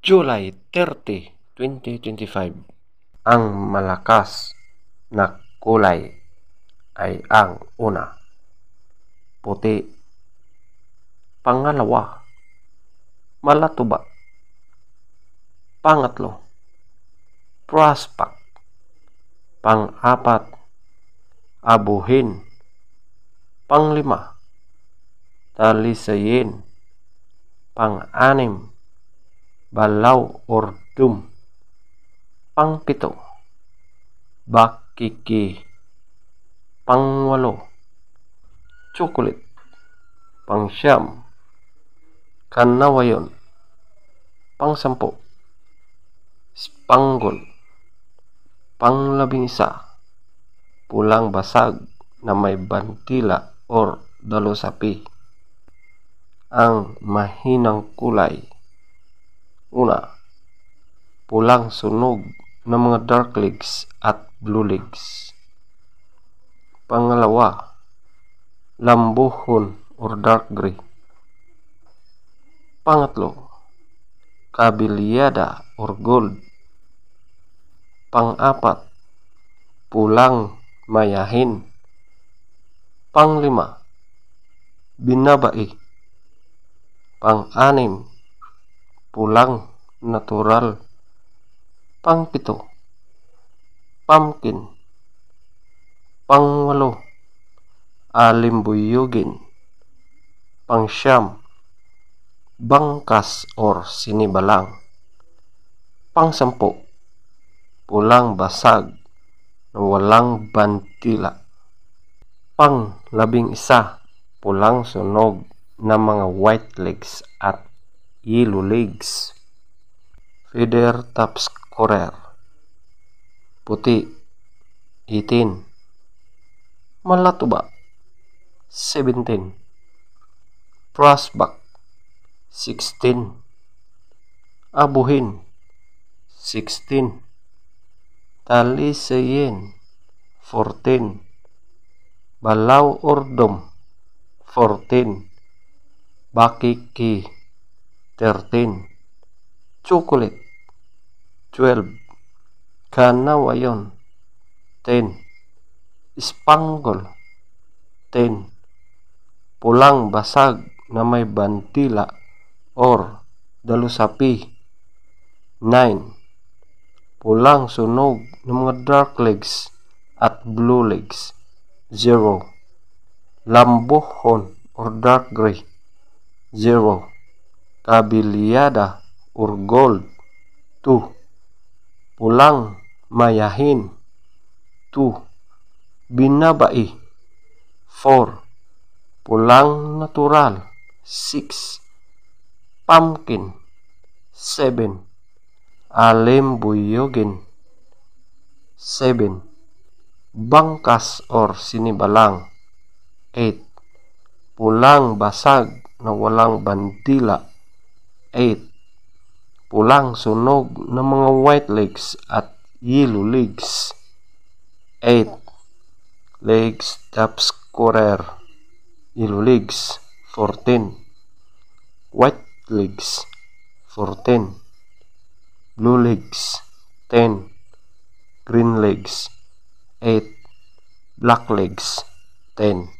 July 30, 2025. Ang malakas na kulay ay ang una, puti. Pangalawa, malatuba. Pangatlo, prospect. Pang-apat, abuhin. Panglima, talisayin. Pang-anim, balaw or dum. Pang-pito, bakiki. Pang-walo, chocolate. Pang-siyam, kanawayon. Pang-sampu, spangle. Pang-labing-isa, pulang basag na may bantila or dalusapi. Ang mahinang kulay: una, pulang sunog ng mga dark legs at blue legs. Pangalawa, lambuhon or dark gray. Pangatlo, kabilyada or gold. Pang-apat, pulang mayahin. Panglima, binabai. Pang-anim, pulang natural. Pang-pito, pumpkin. Pang-walo, alimbuyugin. Pang-siyam, bangkas or sinibalang. Pang-sampu, pulang basag na walang bantila. Pang-labing-isa, pulang sunog na mga white legs at yellow legs. Feather top scorer: puti, 18. Malatuba, 17. Prospect, 16. Abuhin, 16. Talisayin, 14. Balaw or dum, 14. Bakiki, 13. Chocolate, 12. Kanawayon, 10. Spangle, 10. Pulang basag na may bantila or dalusapi, 9. Pulang sunog ng mga dark legs at blue legs, 0. Lambuhon or dark gray, 0. Kabilyada or gold, 2. Pulang mayahin, 2. Binabai, 4. Pulang natural, 6. Pumpkin, 7. Alimbuyugin, 7. Bangkas or sinibalang, 8. Pulang basag na walang bantila, 8. Pulang sunog ng mga white legs at yellow legs, 8. Legs top scorer: yellow legs, 14. White legs, 14. Blue legs, 10. Green legs, 8. Black legs, 10.